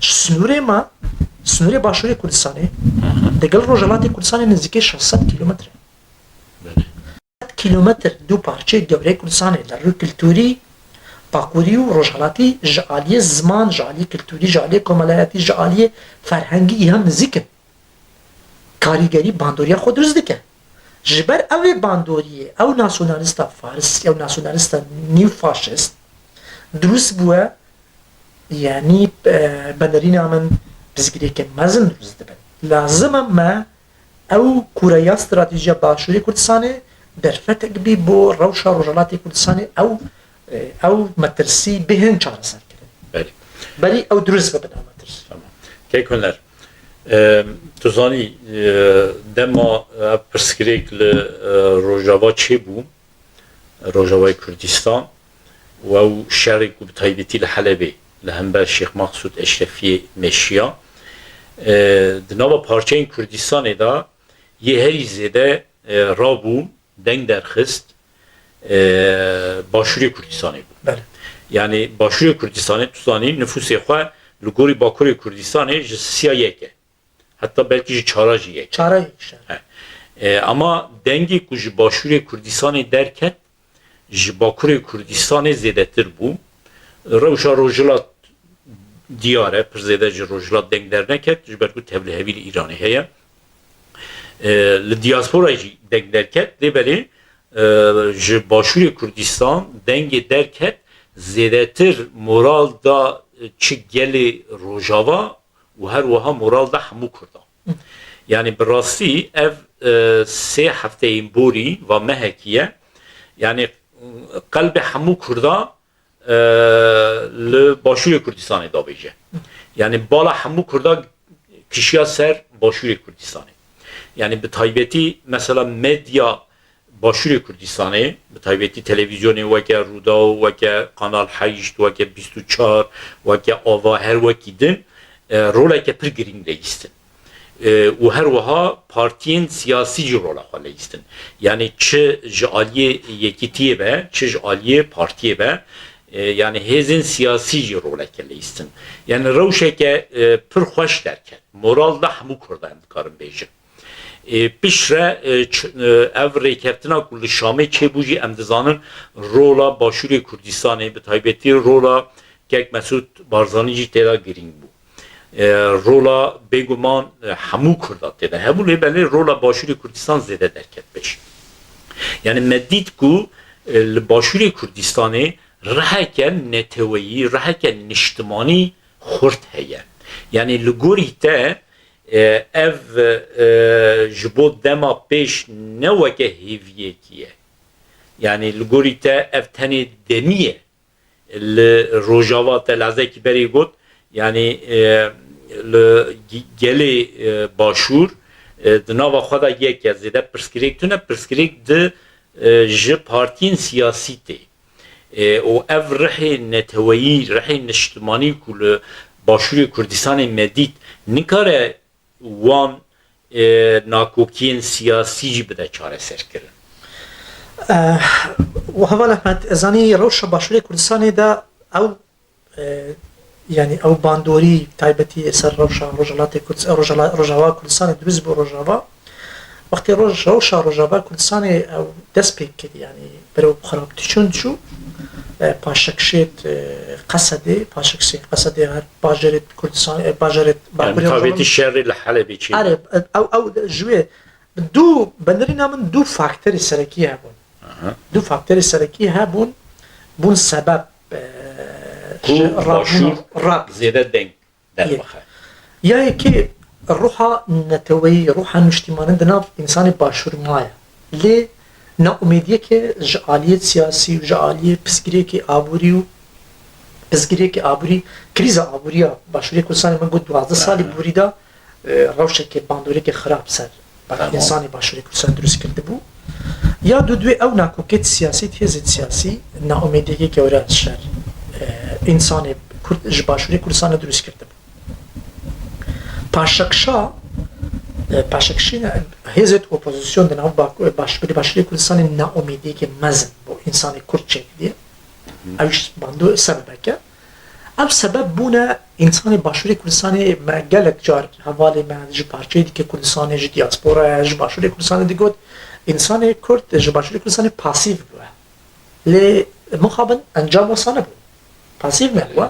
سنوره ما سنوره باشوری کردستانی دگل روجلات کردستانی نزدیک 600 کیلومتر 100 کیلومتر دو پارچه دوره کردستانی لرو کلتوری باکوری و روجلاتی جعالی زمان جعالی کلتوری جعالی کمالایتی جعالی فرهنگی هم نزدیکن کاریگری باندوریا خود درست دکه جبر او باندوریه او ناسیونالیست فارس او ناسیونالیست نیو فاشیست درست بوه یعنی بندرین آمن بزگیری که مزن درست دبن لازم ما او کوریا استراتیجیا باشوری کردستانه در فتق بی بو روشا روجلات کردستانه او مترسی بهن چاره سر کرد بلی او درست ببن او مترسی که کنر تو زانی دما پرسکریک لروجاوا چه بو روجاوای کردستان و او شهر کو بتایبتی لحلبه لهمبر شیخ مقصود اشرفی مشیا دنابا پارچه این کردستان دا یه هری زیده رابو دنگ درخست باشوری کردستانی بود بله یعنی باشوری کردستانی تو زانی نفوس خواه لگوری باکوری کردستانی جسیا یکه حتی بلکه چارا جی یک چاره اما دنگی که باشوری کردستانی درکت باکوری کردستانی زیده تر بود روشا روجلات دیاره پر زیده روجلات دنگ در نکت جبرگو تبلیغ هویل ایرانی هیا لدیاسپورا جی دنگ در کت دی بلی باشوری کردستان دنگ در کت زیده تر مورال دا چه گلی روجاوا و هر وها مورال دا همو کردان یعنی براستی اف 3 هفته این بوری و مهکیه یعنی قلب همو کردان لباشوری کردستانی دا بیجه یعنی بالا همو کرده کشیا سر باشوری کردستانی یعنی به تایبتی مثلا مدیا باشوری کردستانی به تایبتی تلویزیونی وکه رودا وکه قنال 8 وکه 24 وکه آوا هر وکی دن رولا که پر گرینگ لیستن و هر وها پارتین سیاسی جو رولا خواله لیستن یعنی چه جعالی یکیتیه به چه جعالی پارتیه به yani hezin siyasi role keleysin. Yani rewşeke pir xweş derket. Moral da hemû Kurdan dikarin bêjin. Pişre ev rêkeftina ku li Şamê çêbû jî em dizanin rola Başûrê Kurdistanê bi taybetî rola Kek Mesûd Barzanî jî têda girîng bû. Rola bêguman hemû Kurda têda hebû lê belê rola Başûrê Kurdistan zêde derket bêj. Yani me dît ku li Başûrê Kurdistanê رهکن نتویی رهکن نشتمانی خورد هیا یعنی لگوری تا ev ji bo dema pêş ne weke hêviyekî ye. Yani li gorî te ev tenê demiye li rojava te lazekî berê got yani li gelê başûr di nava xwe de yek ya zêde pirsgirêk tune pirsgirêk di ji partiyên siyasî tê û ev rihê neteweyî rihê niştimanî ku li başûrê Kurdistanê me dît nikare wan nakokiyên siyasî jî bide çareserkirin. وهذا لحمد زاني روشة باشوري كردستاني دا أو يعني أو باندوري تايبتي سر روشة رجالات رجاوا كردستاني دروز بو رجاوا وقتی روشا رجاوا کردستان او دست پیک کرد یعنی برای خرابتیشون شو پاشکشیت قصده هر باجرت کردستان باجرت متابعت شر الحلبی چی؟ آره او جوی دو بندری نامن دو فاکتور سرکی هبون دو فاکتور سرکی هبون بون سبب راب زیاده دنگ در واقع یا که روحا نتوی روحا نشتیمانه دناف انسان باشور مایا لی ناامیدیه که جعالیت سیاسی و جعالیت پسگیری که آبوری و پسگیری که آبوری کریز آبوریا باشوری کردستان من گفت 12 سالی بوری دا روشه که باندوری که خراب سر انسانی باشوری کردستان درست کرده بو یا دوی او ناکوکت سیاسی تیزت سیاسی ناامیدیه که ورد شر انسان باشوری کردستان درست کرده بو پاشکشی هزت اپوزیسیون دناو باشوری کردستان ناامیدی که مزن با انسان کرد چکیه اوش باندو سببه که او سبب بونه انسان باشوری کردستان ما گلک جار حوالی ما جی پارچه دی که کردستان جی دیاسپورا جی باشوری کردستان دی گود انسان کرد جی باشوری کردستان پاسیو بوه لی مخابن انجام وصانه بو پاسیو مهوه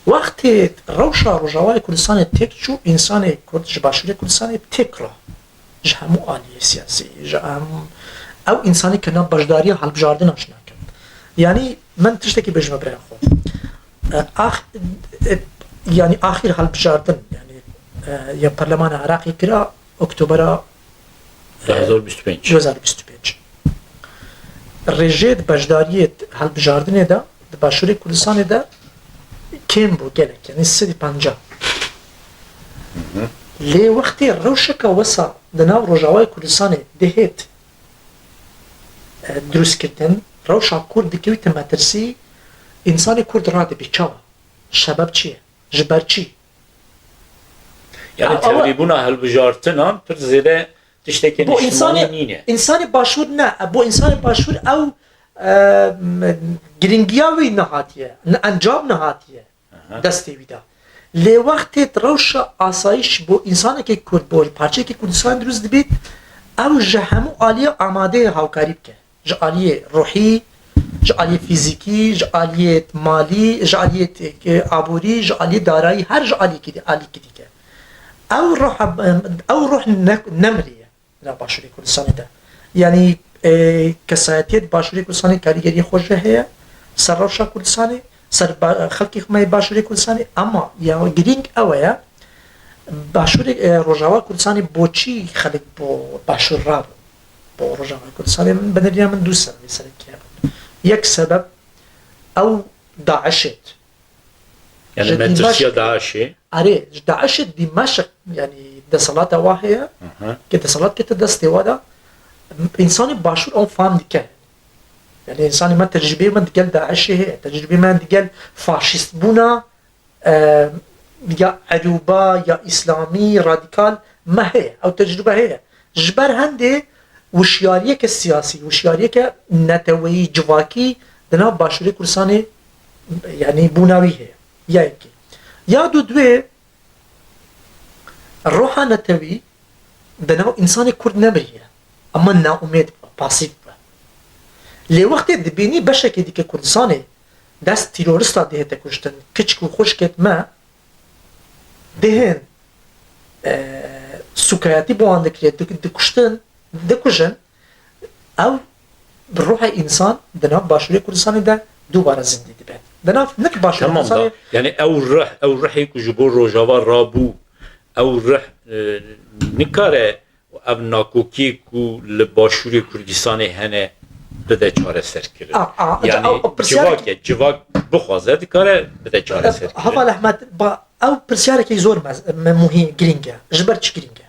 وقتی روشا روجاوای کردستان تک چو انسان کرد جباشوری کردستان تک را جهمو آلیه سیاسی جهم او انسانی که نام بجداری حلب جاردن آشنا کرد یعنی من تشتکی بجمع برای خود یعنی آخر حلب جاردن یعنی یا پرلمان عراقی کرا اکتبر 2025 رژید بجداریت حلب جاردن دا باشوری کردستان دا کم بو گلک یعنی 150 لی وقتی روشک وسا دناو روجاوای کردستان دهیت دروست کردن روشا کرد دکویت مترسی انسان کرد را دبی چاوا شباب چیه؟ جبر چی؟ یعنی تقریبونا هلبجارتنان پر زیده تشتکی نشتمانی نینه انسان باشور نه بو انسان باشور او گرینگیاوی نهاتیه انجام نهاتیه دستی ویدا لی وقتی روشا آسایش بو انسان که کرد بول پارچه که کردستان دروست دبید او جهمو آلیه آماده هاوکاری بکه جعالیه روحی جعالیه فیزیکی جعالیه مالی جعالیه عبوری جعالیه دارایی هر جعالیه که دی که او روح نمریه لا باشوری کردستان ده یعنی کسایتیت باشوری کردستان کاریگری خوش هیا سر روشا کردستان سر خلقی خمای باشوری کردستانی اما یا گرینگ اوه باشوری روجاوا کردستانی با چی خلق با باشور را با روجاوا کردستانی من بنریا من دو سبب سرکی بود یک سبب او داعشت یعنی مترسیا داعشه آره داعشت دمشق یعنی دسالات واهیا که دسالات که دستی وادا انسانی باشور اون فهم دیگه يعني إنسان ما تجربة من دجال داعش هي تجربة من دجال فاشيست بونا يا عروبة يا إسلامي راديكال ما هي أو تجربة هي جبر هندي وشيارية كالسياسي وشيارية كنتوي جواكي دنا باشوري كرساني يعني بوناوي هي يا يكي يا دوي الروح نتوي دنا إنسان كرد نمريه أما نا أميد باسيب لی وقتی دبینی بشه که دیگه کردستانه دست تیروریستا دهته کشتن کچکو خوش کت ما دهن سکایتی بوان دکریه دکشن او بروح انسان دناب باشوری کردستانه ده دوباره زنده دبید دناب نک باشوری کردستانه یعنی او رحی که جبور روجاوا رابو او رح نکاره ev nakokî ku li başûrê Kurdistanê hene bide çareser kirin. Yani civak bixwaze dikare bide çareser kirin. Hava Ahmet ba ew pirsyareke zor muhîm giring e. Ji ber çi giring e?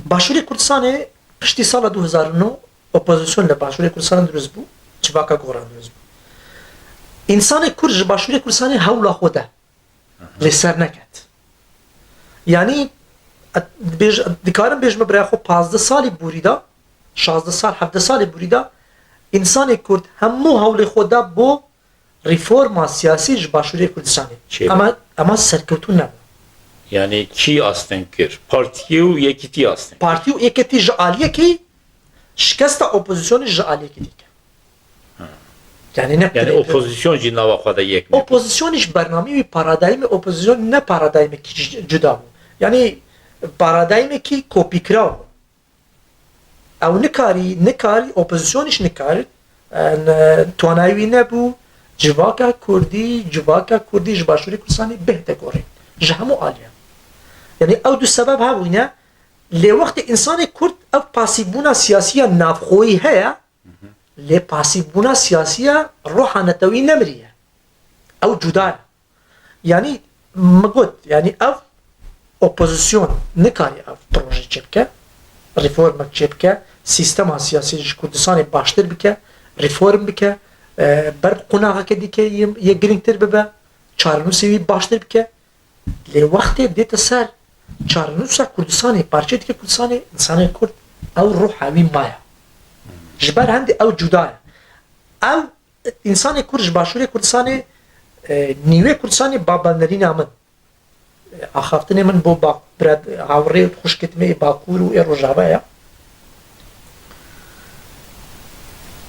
Başûrê Kurdistanê piştî sala 2009 opozisyon li Başûrê Kurdistanê dirûst bû, civaka goran dirûst bû. İnsanê Kurd ji Başûrê Kurdistanê hewla xwe de lê ser neket. Yani dikarim bêjme biraya xwe 15 salî borî da 16 sal 17 salî borî da İnsanê Kurd hemû hewlê xwe da bo reforma siyasî ji Başûrê Kurdistanê. Ama serkewtû nebû. Yani kî asten kir? Partiye û yekîtî asten. Partî û yekîtî ji aliyekê şikesta opozisyonê ji aliyekê dike. Yani opozisyon jî nava xwe de yek nebû. Opozisyonê ji bernamî wî paradayîmê opozisyon ne paradayîmekî cuda bû. Yani paradayîmekî kopîkira bû. Ew nikarî opozisyonîş nikar toanayî wî nebû civaka Kurdî ji Başûrê Kurdistanê bih de gorîn ji hemû aliyan. Yani ew du sebeb hebûne lê wextê insanê Kurd ev pasîvbûna siyasîya navxwî heye lê pasîvbûna siyasîya roha netewî nemiriye. Ew cuda ye. Yani min got yani ev opozisyon nikarî ev proje çêbike reformek çêbike sistema siyasî ji Kurdistanê baştir bike reform bike ber qûnaxeke dike yê girîngtir bibe çarenûsê wî baştir bike lê wextê dête ser çarenûsa Kurdistanê parçe dike Kurdistanê insanê Kurd ew roha wî maye ji ber hendê ew cuda ye ew insanê Kurd ji Başûrê Kurdistanê nîvê Kurdistanê babanderîna min axaftinê min bo hawrê xuşketmê Bakur û ê Rojava ye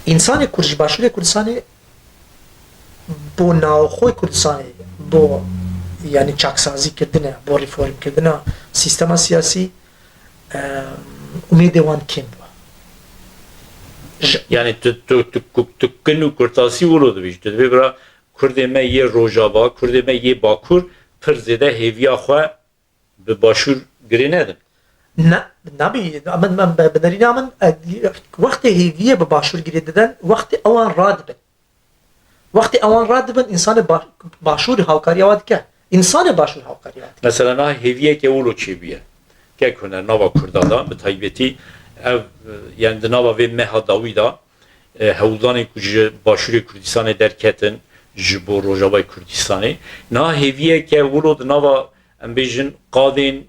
İnsanê Kurd ji Başûrê Kurdistanê bo navxwe Kurdistanê bo yani çaksazî kirdine bo reform kirdina sistema siyasî umêdê wan kêm bû. Yani tu kin û kurtasî wilo dibî. Tu dibê bira Kurdê me yê Rojava, Kurdê me yê Bakur pir zêde hêviya xwe bi Başûr girê nedin. Nabî min binêrîna min wextê hêviyê bi Başûr girê didin wextê ewan radibin. Wextê ewan radibin insanê Başûr hawkariya wa dike. İnsanê Başûr hawkariya wa dike. Mesela na hêviyeke wilo çêbûye. Kek hûne nava Kurda da bi taybetî ev yani di nava vê meha dawî da hewldanê ku ji Başûrê Kurdistanê derketin ji bo Rojavayê Kurdistanê na hêviyeke wilo di nava em bêjin qadên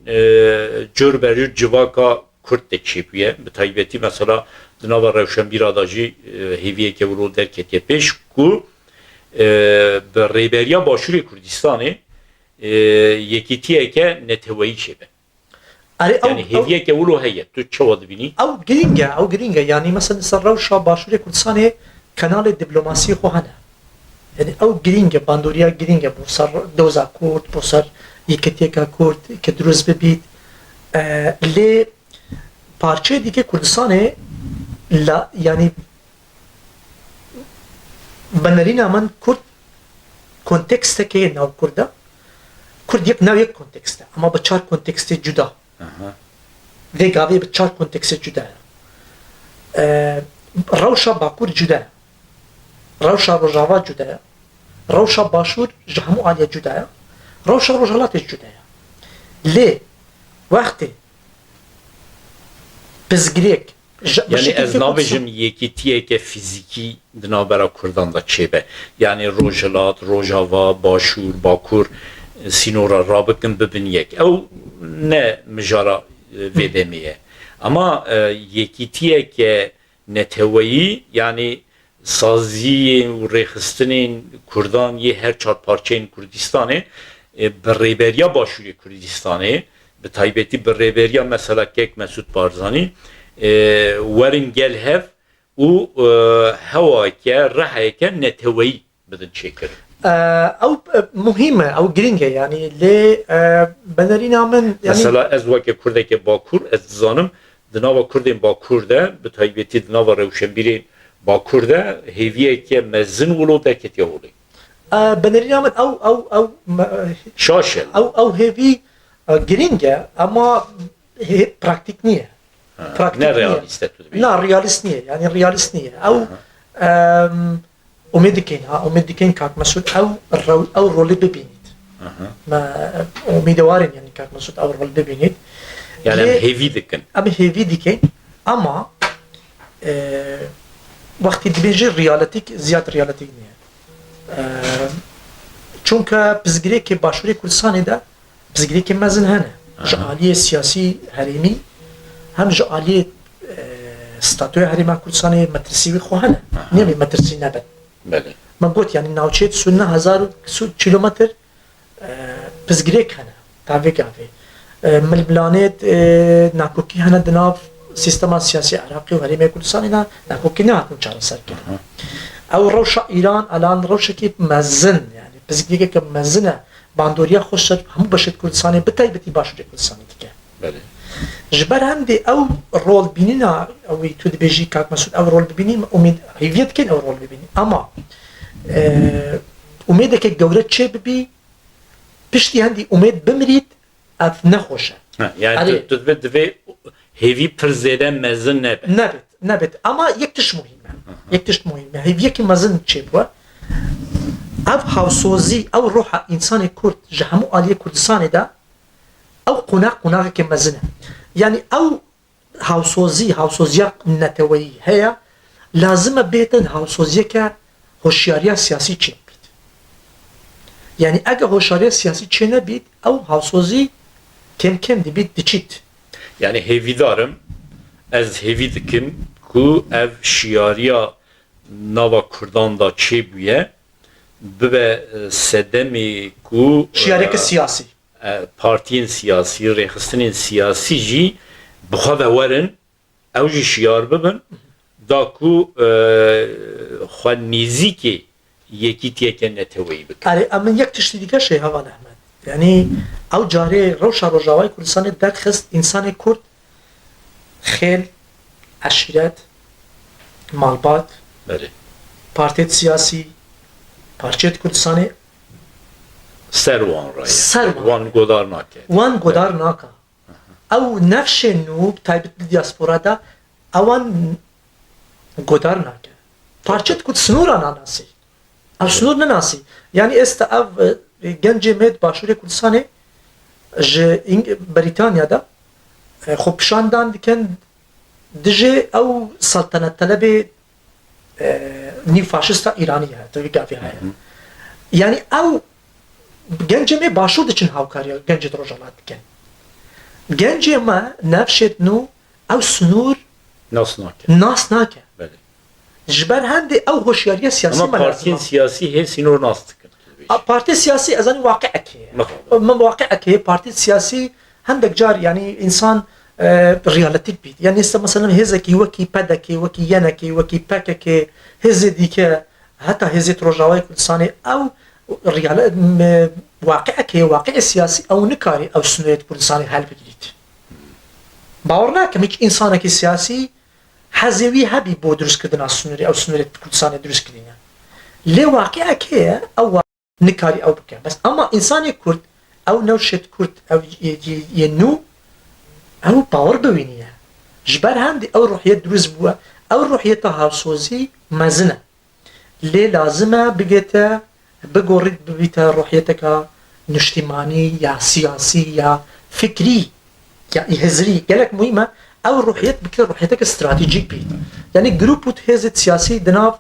cur berû civaka Kurd de çêbûye bi taybetî mesela di nava rewşenbîra da jî hêviyeke wilo derketiye pêş ku bi rêberiya Başûrê Kurdistanê yekîtiyeke neteweyî çêbe. Yani hêviyeke wilo heye. Tu çawa dibînî? Ew giring e yani mesela ser rewşa Başûrê Kurdistanê kanalê diplomasî xwe hene. Yani ew giring e bandoriya giring e bo ser doza Kurd bo ser yekîtiyeka Kurd ke durust bibît lê parçeyê dike Kurdistanê yani binêrîna min Kurd kontekstekê nav Kurda Kurd yek nav yek kontekste ama bi çar kontekstê cuda. Vê gavê bi çar kontekstê cuda ye. Rewşa Bakur cuda ye. Rewşa Rojava cuda ye. Rewşa Başûr ji hemû aliye cuda ye. Rewşa Rojhilatê cuda ye. Lê wextê pizgirêk yani ez nabêjim yekîtiyeke fîzîkî di navbera Kurdan da çêbe. Yani Rojhilat, Rojava, Başûr, Bakur sînora rabikin bibin yek. Ew ne mijara vê demê ye. Ama yekîtiyeke neteweyî yani saziyên û rêxistinên Kurdan yê her çar parçeyên Kurdistanê bi rêberiya Başûrê Kurdistanê bi taybetî bi rêberiya mesela Kek Mesûd Barzanî werin gel hev û hewake rehayeke neteweyî bidin çêkirin. Ew muhîm e ew giring e yani lê binêrîna min mesela ez weke Kurdeke Bakur ez dizanim di nava Kurdên Bakur de bi taybetî di nava rewşenbîrên Bakur de hêviyeke mezin wilo derketiye holê. Binêrîna min ew şaşel ew hêvî giring e ama pratik niye? Pratik Ne niye? realist tu dibêjî. Na realist niye? Yani realist niye? Ew umid dikin ha umid dikin Kak Mesut ew rolü bibînît. Ma umidewarin yani Kak Mesut ew rolü bibînît. Yani Lê- hevî dikin. Em hêvî dikin ama wextî dibêjî realitik ziyad realitik niye? Çünkü pizgirêkê Başûrê Kurdistanê de pizgirêkê mezin hene. Ji aliyê siyasî herêmî hem ji aliyê statûya Herêma Kurdistanê metirsî wî xwe hene. Niye wî metirsî nebin? Belê. من گوت یعنی ناوچه سونه 1000 کیلومتر پزگریک هنه تاوی گاوی ملبلانت ناکوکی هنه دناف سیستم سیاسی عراقی و حریم کردستانی نه ناکوکی نه هاتن چاره سر کرد او روشا ایران الان روشا کی مزن یعنی پزگریک که مزنه باندوریا خوش همو بشت کردستانی بتای بتی باشوری کردستانی دیگه Belê. جبر هم دی او رول بینینا او تو دی بیجی کاک مسعود او رول ببینی امید هیویت کن او رول ببینی اما امیده که گورت چه ببی پشتی هندی امید بمرید اف نخوشه Yani Ali. tu divê hevî pir zêde mezin nebe. نبت اما یک تش مهمه یک تش مهمه هیویه که مزن چه بوا اف هاوسوزی او روح انسان کرد جهمو آلیه کردستان دا او قناق که مزنه يعني او هاوسوزيا نتوي هي لازم بيتن هاوسوزيا که هوشیاری سیاسی چه بید يعني اگه هوشیاری سیاسی چه نبید او هاوسوزی کم دی بید دیچید Yani hevîdarım ez hevî dikim ku ev şiyariya nava Kurdan da çêbûye bibe sedemê ku شیاری که سیاسی partiyên siyasî rêxistinên siyasî jî bixwe ve werin ew jî şiyar bibin da ku xwe nêzîkê yekîtiyeke neteweyî bikin. آره اما یک تشتی دیگه شه هوان احمد یعنی او جاره روشا روژاوای کردستان درخست انسان کرد خیل عشیرت مالبات Belê. پارتیت سیاسی پارچیت کردستان Ser wan raya. Ser wan. Wan godar nake. وان گدار ناکا او نفش نوب تایبت دیاسپورا دا اوان گدار ناکا پارچت کد سنورا ناناسی او سنور نناسی یعنی است او گنج مید باشور کردستانه بریتانیا دا خب پشاندان دیکن دجه او سلطنت طلب نی فاشستا ایرانی ها توی گافی های یعنی او گنج می باشور دچن هاوکاری گنج دروجالات دیکن گنج ما نفشت نو او سنور Nas nake. ناس ناکه Belê. جبر هندی او هوشیاری سیاسی Ama partiyên siyasî hê sînor nas dikin. parti siyasi ezani واقعك Mexwe. من واقعك parti siyasi هندك جار يعني انسان ريالتيك بيت يعني است مثلا هزكي وكي بدكي وكي ينكي وكي باككي هز ديكا حتى هز تروجاوي كردستاني او ريال واقعك واقع سياسي او نكاري او سنويت كردستاني حل بگیرید باورنا كم هیچ انسانك سياسي حزوي هبي بو دروس كردنا سنوري او سنويت كردستاني دروس كردنا لي واقعك هي او نكاري او بكا بس اما انسان كرد او نوشت كرد او ينو او باور بوينيه جبر هندي او روحيه دروز بوا او روحيه هاوسوزي مزنه لي لازمه بقيتا بقورد ببيتا روحيتك اجتماعي يا سياسي يا فكري يا هزري قالك مهمه او روحيت بك روحيتك استراتيجيك بيت يعني جروب هزت سياسي دناف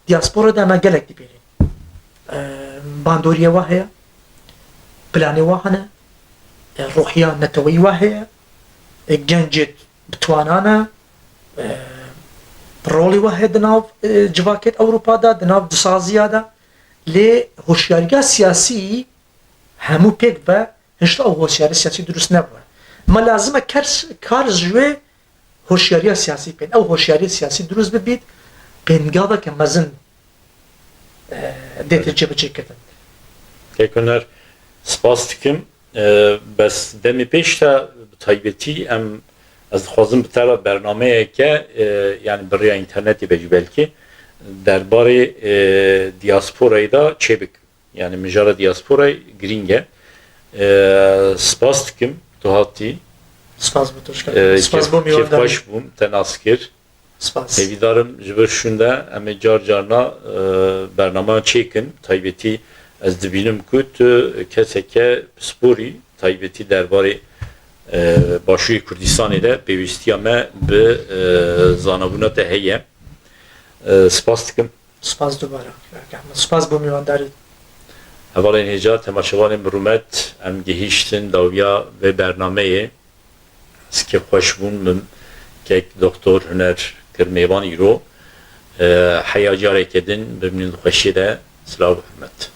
دياسبورا دا ما قالك دي بيري باندوريا واهية بلاني واهنة روحية نتوي واهية جنجت بتوانانا رولي واهية دناف جواكت أوروبا دا دناف دسازيا دا لي هوشياريا سياسي همو بيك با هشتا او هوشياري سياسي دروس نبوا ما لازمه كارز جوي هوشياريا سياسي بين او هوشياري سياسي دروس ببيت بينقاضا كمزن ديت الجبه چكتن Kekuner spas dikim bes demê pêş te bi taybetî em ez dixwazim bi te re bernameyeke yani biriya internetê be belkî derbarê diasporayê da çêbik yani mijara diasporayê girîng e spas dikim tu hatî Spas bu tuşka. Spas bu Ki miwandari. hoş bum tenas kir. Spas. Evidarım ji ber şunda em car carna bernama çekin taybeti ez dibinim ku tu keseke sporî taybeti derbarê Başûrê Kurdistanê de pêwîstiya me bi zanabûna te heye. Spas dikim. Spas dubara. Spas bu miwandari. Hevalên hêja temaşevanên bi rûmet em gihîştin dawiya vê bernameyê. Ez kê xweş bûn min kek doktor huner kir mêvan îro heya carekê din bi min xweşî de silav hürmet.